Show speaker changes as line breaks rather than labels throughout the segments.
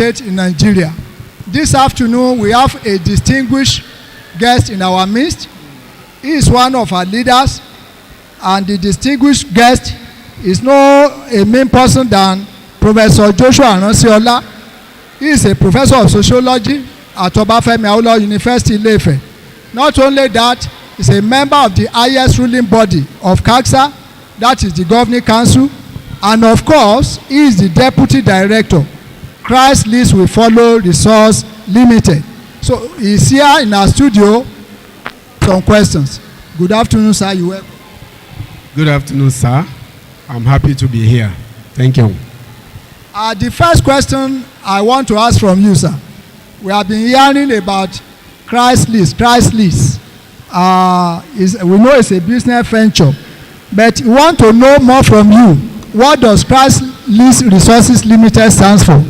state in Nigeria. This afternoon, we have a distinguished guest in our midst. He is one of our leaders, and the distinguished guest is no a main person than Professor Joshua Aransiola. He is a professor of sociology at Obafemi Awolowo University, Ile-Ife. Not only that, he is a member of the highest ruling body of CACSA, that is the Governing Council, and of course, he is the deputy director, Christ List Will Follow Resource Limited. So he is here in our studio. Some questions. Good afternoon, sir. You welcome.
Good afternoon, sir. I'm happy to be here. Thank you.
The first question I want to ask from you, sir. We have been hearing about Christ List. Christ List we know it's a business venture, but we want to know more from you. What does Christ List Resources Limited stands for?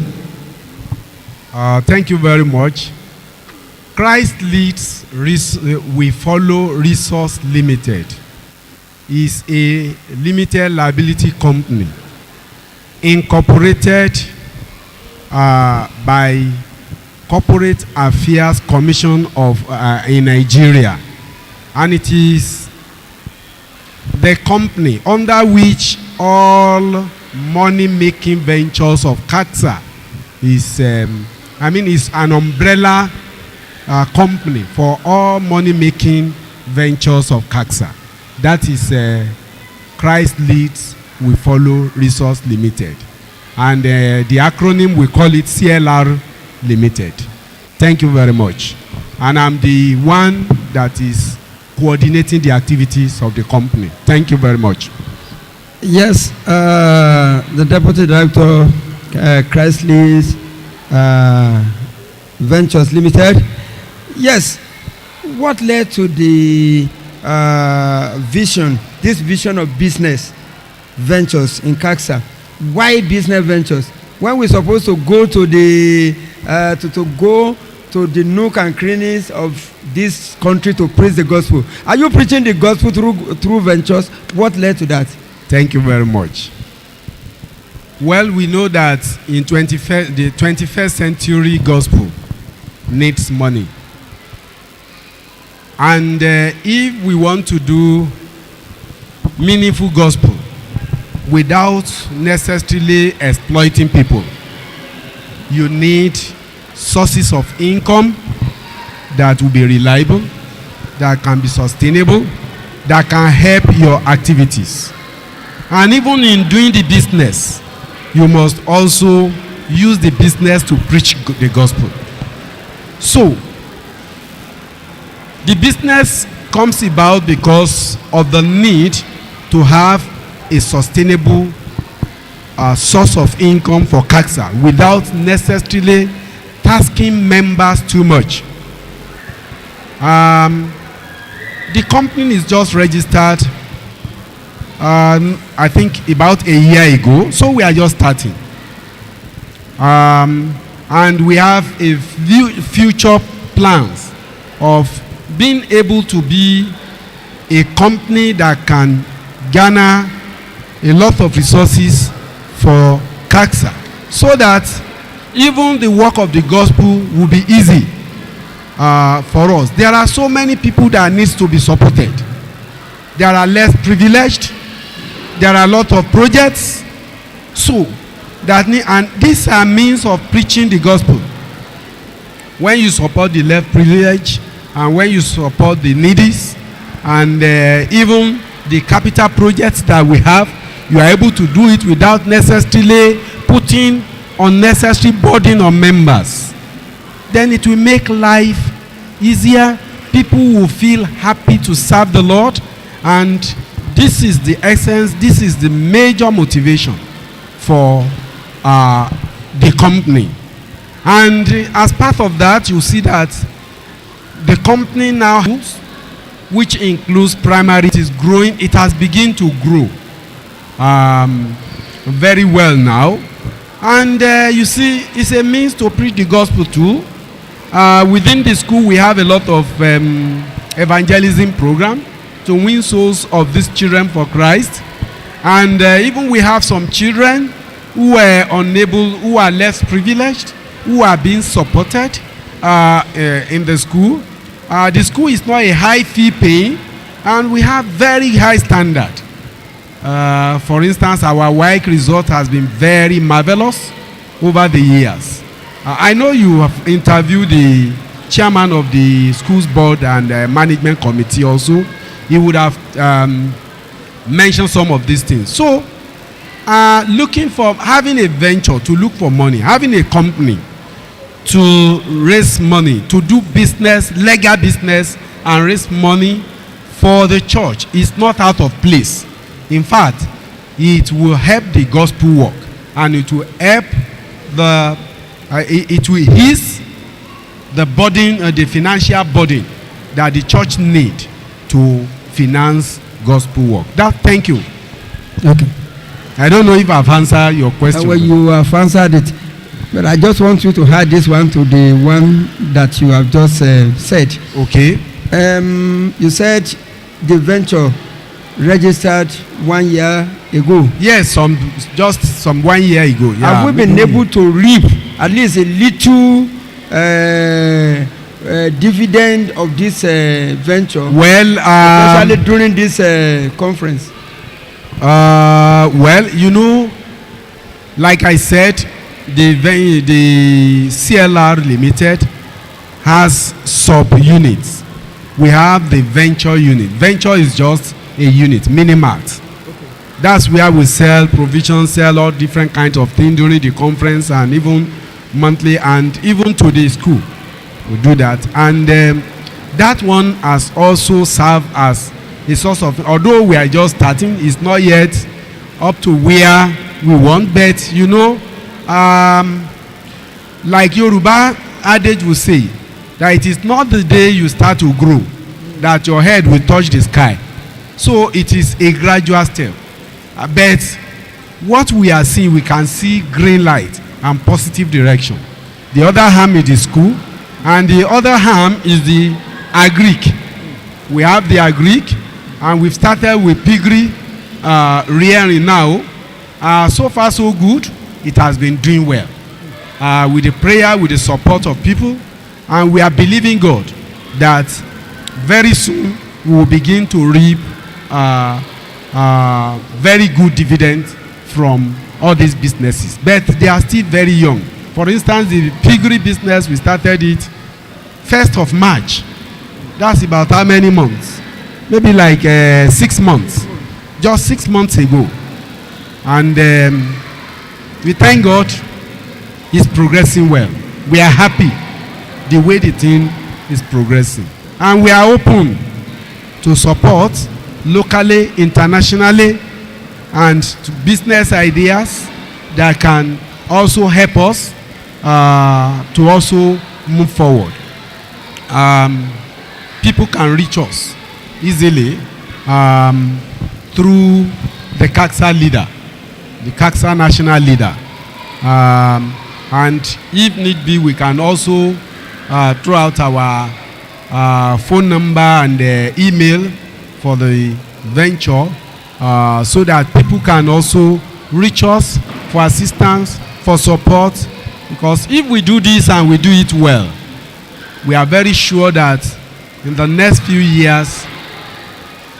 Thank you very much. Christ Leads We Follow Resource Limited is a limited liability company incorporated by Corporate Affairs Commission of in Nigeria, and it is the company under which all money-making ventures of CACSA is is an umbrella company for all money-making ventures of CACSA. That is Christ Leads We Follow Resource Limited, and the acronym we call it CLR Limited. Thank you very much. And I'm the one that is coordinating the activities of the company. Thank you very much.
Yes, the Deputy Director, Christ Leads Ventures Limited. Yes, what led to the this vision of business ventures in CACSA? Why business ventures? When we're supposed to go to the nook and crannies of this country to preach the gospel. Are you preaching the gospel through ventures? What led to that?
Thank you very much. Well, we know that in the 21st century gospel needs money. And if we want to do meaningful gospel without necessarily exploiting people, you need sources of income that will be reliable, that can be sustainable, that can help your activities. And even in doing the business, you must also use the business to preach the gospel. So, the business comes about because of the need to have a sustainable source of income for CACSA without necessarily tasking members too much. The company is just registered, I think about a year ago, so we are just starting. And we have a future plans of being able to be a company that can garner a lot of resources for CACSA, so that even the work of the gospel will be easy for us. There are so many people that needs to be supported. There are less privileged. There are a lot of projects. So that and these are means of preaching the gospel. When you support the less privileged, and when you support the needy, and even the capital projects that we have, you are able to do it without necessarily putting unnecessary burden on members. Then it will make life easier. People will feel happy to serve the Lord, and this is the essence, this is the major motivation for the company. And as part of that, you see that the company now, which includes primary, it is growing. It has begun to grow very well now. And you see, it's a means to preach the gospel too. Within the school, we have a lot of evangelism program to win souls of these children for Christ. And even we have some children who are unable, who are less privileged, who are being supported in the school. The school is not a high fee paying, and we have very high standard. For instance, our WAEC result has been very marvelous over the years. I know you have interviewed the chairman of the schools board and management committee also. He would have mentioned some of these things. So, looking for having a venture to look for money, having a company to raise money, to do business, legal business, and raise money for the church is not out of place. In fact, it will help the gospel work, and it will help it will ease the burden, the financial burden that the church need to finance gospel work. Thank you.
Okay.
I don't know if I've answered your question.
Well, you have answered it, but I just want you to add this one to the one that you have just said.
Okay.
You said the venture registered 1 year ago.
Yes, just some 1 year ago. Yeah.
Have we been able to reap at least a little dividend of this venture?
Well,
especially during this conference.
Well, you know, like I said, the CLR Limited has sub-units. We have the venture unit. Venture is just a unit, mini-mart. Okay. That's where we sell provisions, sell all different kinds of things during the conference and even monthly, and even to the school. We do that. And that one has also served as a source of, although we are just starting, it's not yet up to where we want, but you know, like Yoruba adage will say, that it is not the day you start to grow that your head will touch the sky. So it is a gradual step. But what we are seeing, we can see green light and positive direction. The other arm is the school, and the other arm is the agric. We have the agric, and we've started with piggery rearing now. So far so good. It has been doing well. With the prayer, with the support of people, and we are believing God that very soon we will begin to reap very good dividends from all these businesses. But they are still very young. For instance, the piggery business, we started it 1st of March. That's about how many months? Maybe like 6 months. Just 6 months ago. And we thank God it's progressing well. We are happy the way the thing is progressing. And we are open to support locally, internationally, and to business ideas that can also help us to also move forward. People can reach us easily through the CACSA leader, the CACSA national leader. And if need be, we can also throw out our phone number and email for the venture so that people can also reach us for assistance, for support. Because if we do this and we do it well, we are very sure that in the next few years,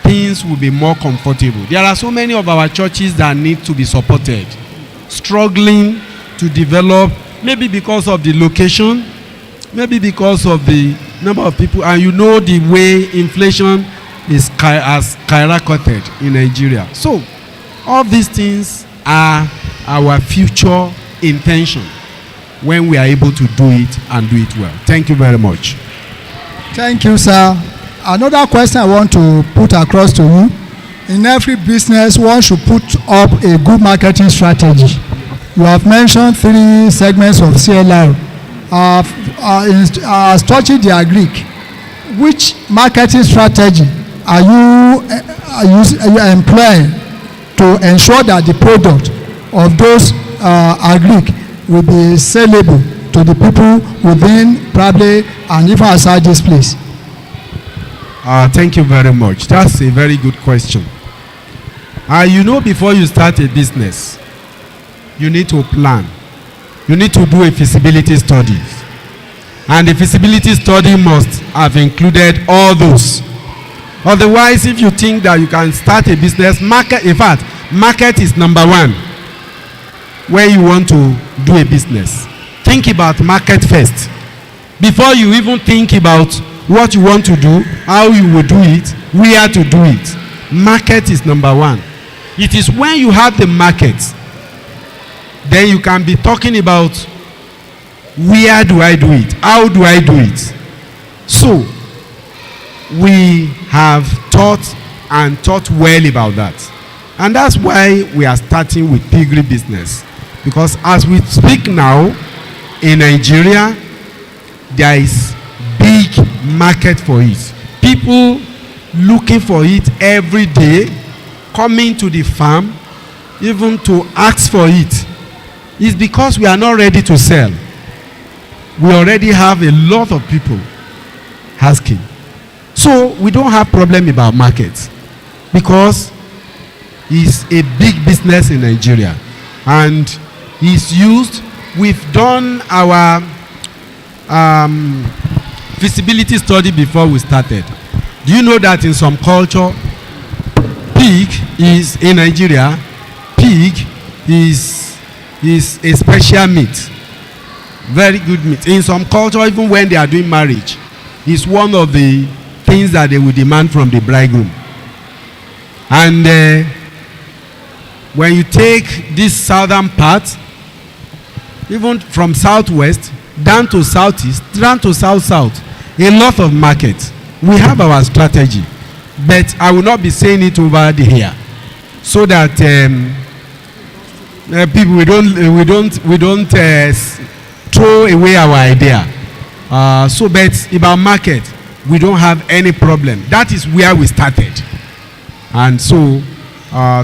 things will be more comfortable. There are so many of our churches that need to be supported, struggling to develop, maybe because of the location, maybe because of the number of people, and you know the way inflation has skyrocketed in Nigeria. So, all these things are our future intention when we are able to do it and do it well. Thank you very much.
Thank you, sir. Another question I want to put across to you. In every business, one should put up a good marketing strategy. You have mentioned 3 segments of CLR. Touching the agric, which marketing strategy are you employing to ensure that the product of those agric will be sellable to the people within probably and even outside this place?
Thank you very much. That's a very good question. You know, before you start a business, you need to plan. you need to do a feasibility study. And the feasibility study must have included all those. Otherwise, if you think that you can start a business, market is number one where you want to do a business. Think about market first. Before you even think about what you want to do, how you will do it, where to do it. Market is number one. It is when you have the market, then you can be talking about where do I do it, how do I do it. So we have thought well about that, and that's why we are starting with piggery business, because as we speak now in Nigeria, there is big market for it. People looking for it every day, coming to the farm even to ask for it. It's because we are not ready to sell. We already have a lot of people asking. So we don't have problem about markets, because it's a big business in Nigeria and it's used. We've done our feasibility study before we started. Do you know that in some culture, pig is in Nigeria, pig is a special meat, very good meat. In some culture, even when they are doing marriage, it's one of the things that they will demand from the bridegroom. And when you take this southern part, even from southwest down to southeast, down to south, a lot of markets. We have our strategy, but I will not be saying it over here, so that people we don't throw away our idea. But about market, we don't have any problem. That is where we started, and so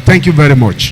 thank you very much.